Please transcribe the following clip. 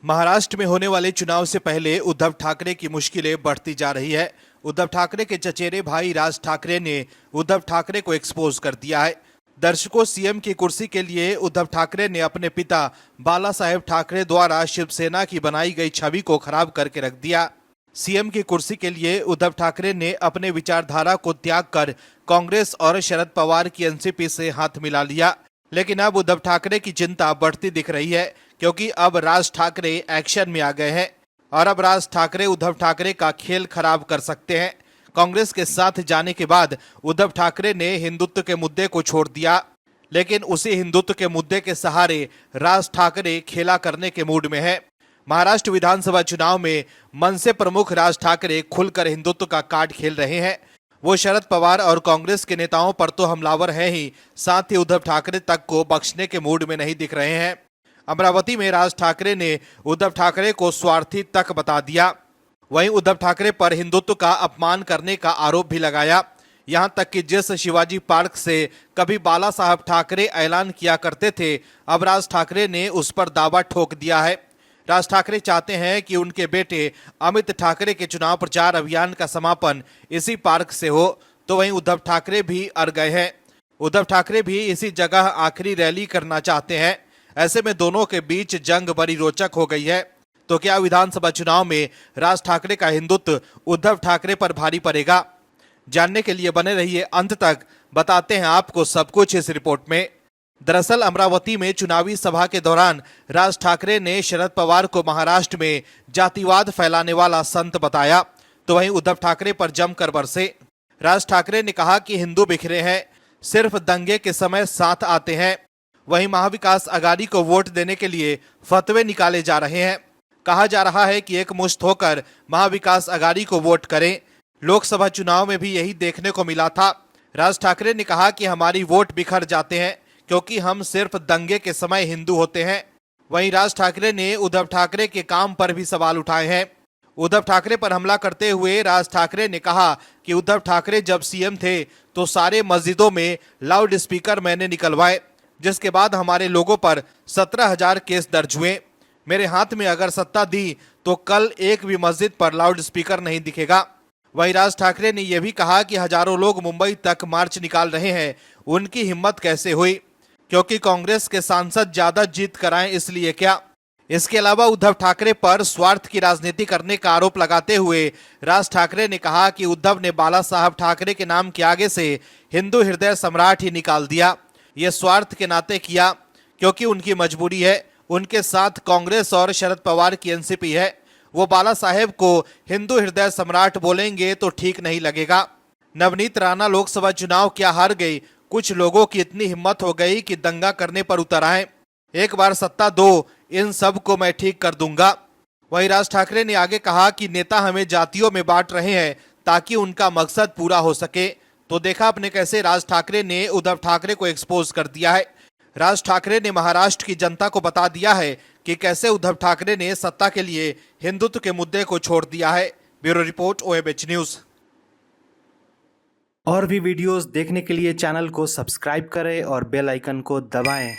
महाराष्ट्र में होने वाले चुनाव से पहले उद्धव ठाकरे की मुश्किलें बढ़ती जा रही है। उद्धव ठाकरे के चचेरे भाई राज ठाकरे ने उद्धव ठाकरे को एक्सपोज कर दिया है। दर्शकों, सीएम की कुर्सी के लिए उद्धव ठाकरे ने अपने पिता बाला साहेब ठाकरे द्वारा शिवसेना की बनाई गई छवि को खराब करके रख दिया। सीएम की कुर्सी के लिए उद्धव ठाकरे ने अपने विचारधारा को त्याग कर कांग्रेस और शरद पवार की एनसीपी से हाथ मिला लिया। लेकिन अब उद्धव ठाकरे की चिंता बढ़ती दिख रही है, क्योंकि अब राज ठाकरे एक्शन में आ गए हैं और अब राज ठाकरे उद्धव ठाकरे का खेल खराब कर सकते हैं। कांग्रेस के साथ जाने के बाद उद्धव ठाकरे ने हिंदुत्व के मुद्दे को छोड़ दिया, लेकिन उसी हिंदुत्व के मुद्दे के सहारे राज ठाकरे खेला करने के मूड में है। महाराष्ट्र विधानसभा चुनाव में मनसे प्रमुख राज ठाकरे खुलकर हिंदुत्व का कार्ड खेल रहे हैं। वो शरद पवार और कांग्रेस के नेताओं पर तो हमलावर हैं ही, साथ ही उद्धव ठाकरे तक को बख्शने के मूड में नहीं दिख रहे हैं। अमरावती में राज ठाकरे ने उद्धव ठाकरे को स्वार्थी तक बता दिया। वहीं उद्धव ठाकरे पर हिंदुत्व का अपमान करने का आरोप भी लगाया। यहां तक कि जिस शिवाजी पार्क से कभी बाला साहब ठाकरे ऐलान किया करते थे, अब राज ठाकरे ने उस पर दावा ठोक दिया है। राज ठाकरे चाहते हैं कि उनके बेटे अमित ठाकरे के चुनाव प्रचार अभियान का समापन इसी पार्क से हो, तो वहीं उद्धव ठाकरे भी अड़ गए हैं। उद्धव ठाकरे भी इसी जगह आखिरी रैली करना चाहते हैं। ऐसे में दोनों के बीच जंग बड़ी रोचक हो गई है। तो क्या विधानसभा चुनाव में राज ठाकरे का हिंदुत्व उद्धव ठाकरे पर भारी पड़ेगा? जानने के लिए बने रहिए अंत तक, बताते हैं आपको सब कुछ इस रिपोर्ट में। दरअसल अमरावती में चुनावी सभा के दौरान राज ठाकरे ने शरद पवार को महाराष्ट्र में जातिवाद फैलाने वाला संत बताया, तो वहीं उद्धव ठाकरे पर जमकर बरसे। राज ठाकरे ने कहा कि हिंदू बिखरे हैं, सिर्फ दंगे के समय साथ आते हैं। वहीं महाविकास आघाड़ी को वोट देने के लिए फतवे निकाले जा रहे हैं। कहा जा रहा है कि एकमुश्त होकर महाविकास आघाड़ी को वोट करें। लोकसभा चुनाव में भी यही देखने को मिला था। राज ठाकरे ने कहा कि हमारी वोट बिखर जाते हैं, क्योंकि हम सिर्फ दंगे के समय हिंदू होते हैं। वहीं राज ठाकरे ने उद्धव ठाकरे के काम पर भी सवाल उठाए हैं। उद्धव ठाकरे पर हमला करते हुए राज ठाकरे ने कहा कि उद्धव ठाकरे जब सीएम थे तो सारे मस्जिदों में लाउड स्पीकर मैंने निकलवाए, जिसके बाद हमारे लोगों पर 17,000 केस दर्ज हुए। मेरे हाथ में अगर सत्ता दी तो कल एक भी मस्जिद पर लाउड स्पीकर नहीं दिखेगा। वहीं राज ठाकरे ने यह भी कहा कि हजारों लोग मुंबई तक मार्च निकाल रहे हैं, उनकी हिम्मत कैसे हुई? क्योंकि कांग्रेस के सांसद ज्यादा जीत कराएं इसलिए क्या? इसके अलावा उद्धव ठाकरे पर स्वार्थ की राजनीति करने का आरोप लगाते हुए राज ठाकरे ने कहा कि उद्धव ने बाला साहब ठाकरे के नाम के आगे से हिंदू हृदय सम्राट ही निकाल दिया। ये स्वार्थ के नाते किया, क्योंकि उनकी मजबूरी है। उनके साथ कांग्रेस और शरद पवार की एनसीपी है। वो बाला साहेब को हिंदू हृदय सम्राट बोलेंगे तो ठीक नहीं लगेगा। नवनीत राणा लोकसभा चुनाव क्या हार गई? कुछ लोगों की इतनी हिम्मत हो गई कि दंगा करने पर उतर आए। एक बार सत्ता दो, इन सब को मैं ठीक कर दूंगा। वहीं राज ठाकरे ने आगे कहा कि नेता हमें जातियों में बांट रहे हैं ताकि उनका मकसद पूरा हो सके। तो देखा आपने कैसे राज ठाकरे ने उद्धव ठाकरे को एक्सपोज कर दिया है। राज ठाकरे ने महाराष्ट्र की जनता को बता दिया है कि कैसे उद्धव ठाकरे ने सत्ता के लिए हिंदुत्व के मुद्दे को छोड़ दिया है। Bureau report, OMH news. और भी वीडियोस देखने के लिए चैनल को सब्सक्राइब करें और बेल आइकन को दबाएं।